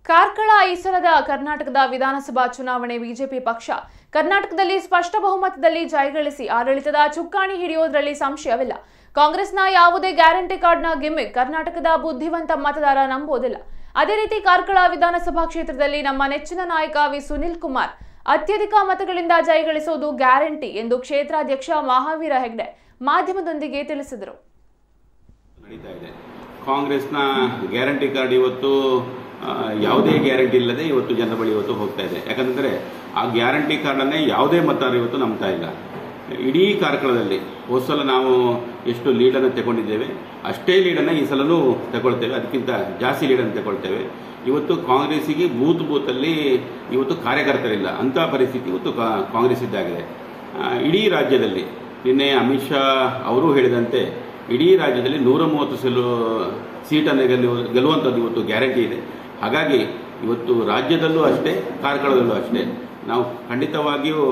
ಕಾರ್ಕಳ ಈಸಲದ ಕರ್ನಾಟಕದ ವಿಧಾನಸಭಾ ಚುನಾವಣೆ ಬಿಜೆಪಿ ಪಕ್ಷ ಕರ್ನಾಟಕದಲ್ಲಿ ಸ್ಪಷ್ಟ ಬಹುಮತದಲ್ಲಿ ಜಯಗಳಿಸಿ ಆಡಳಿತದ ಚುಕ್ಕಾಣಿ ಹಿಡಿಯೋದ್ರಲ್ಲಿ ಸಂಶಯವಿಲ್ಲ. ಕಾಂಗ್ರೆಸ್ನ ಯಾವುದೇ ಗ್ಯಾರಂಟಿ ಕಾರ್ಡ್ನ ಗಿಮ್ಮಿಕ್ ಕರ್ನಾಟಕದ ಬುದ್ಧಿವಂತ ಮತದಾರ ನಂಬೋದಿಲ್ಲ. ಅದೇ ರೀತಿ ಕಾರ್ಕಳ ವಿಧಾನಸಭಾ ಕ್ಷೇತ್ರದಲ್ಲಿ ನಮ್ಮ ನೆಚ್ಚಿನ ನಾಯಕ ವಿ ಸುನಿಲ್ ಕುಮಾರ್ ಅತ್ಯಧಿಕ ಮತಗಳಿಂದ ಜಯಗಳಿಸುವುದು ಗ್ಯಾರಂಟಿ ಎಂದು ಕ್ಷೇತ್ರಾಧ್ಯಕ್ಷ ಮಹಾವೀರ ಹೆಗ್ಡೆ ಮಾಧ್ಯಮದೊಂದಿಗೆ ತಿಳಿಸಿದರು. ಕಾಂಗ್ರೆಸ್ನ ಗ್ಯಾರಂಟಿ ಕಾರ್ಡ್ ಇವತ್ತು ಯಾವುದೇ ಗ್ಯಾರಂಟಿ ಇಲ್ಲದೆ ಇವತ್ತು ಜನರ ಬಳಿ ಇವತ್ತು ಹೋಗ್ತಾ ಇದೆ. ಯಾಕಂದರೆ ಆ ಗ್ಯಾರಂಟಿ ಕಾರ್ಡನ್ನೇ ಯಾವುದೇ ಮತದಾರ ಇವತ್ತು ನಂಬ್ತಾ ಇಲ್ಲ. ಇಡೀ ಕಾರ್ಕಳದಲ್ಲಿ ಹೋದ ಸಲ ನಾವು ಎಷ್ಟು ಲೀಡನ್ನು ತಗೊಂಡಿದ್ದೇವೆ ಅಷ್ಟೇ ಲೀಡನ್ನು ಈ ಸಲನೂ ತಗೊಳ್ತೇವೆ, ಅದಕ್ಕಿಂತ ಜಾಸ್ತಿ ಲೀಡನ್ನು ತಗೊಳ್ತೇವೆ. ಇವತ್ತು ಕಾಂಗ್ರೆಸ್ಸಿಗೆ ಬೂತಲ್ಲಿ ಇವತ್ತು ಕಾರ್ಯಕರ್ತರಿಲ್ಲ, ಅಂಥ ಪರಿಸ್ಥಿತಿ ಇವತ್ತು ಕಾಂಗ್ರೆಸ್ ಇದ್ದಾಗಿದೆ. ಇಡೀ ರಾಜ್ಯದಲ್ಲಿ ನಿನ್ನೆ ಅಮಿತ್ ಶಾ ಅವರು ಹೇಳಿದಂತೆ ಇಡೀ ರಾಜ್ಯದಲ್ಲಿ 130 ಸೀಟನ್ನು ಗೆಲ್ಲುವಂಥದ್ದು ಇವತ್ತು ಗ್ಯಾರಂಟಿ ಇದೆ. ಹಾಗಾಗಿ ಇವತ್ತು ರಾಜ್ಯದಲ್ಲೂ ಅಷ್ಟೇ, ಕಾರ್ಕಳದಲ್ಲೂ ಅಷ್ಟೇ ನಾವು ಖಂಡಿತವಾಗಿಯೂ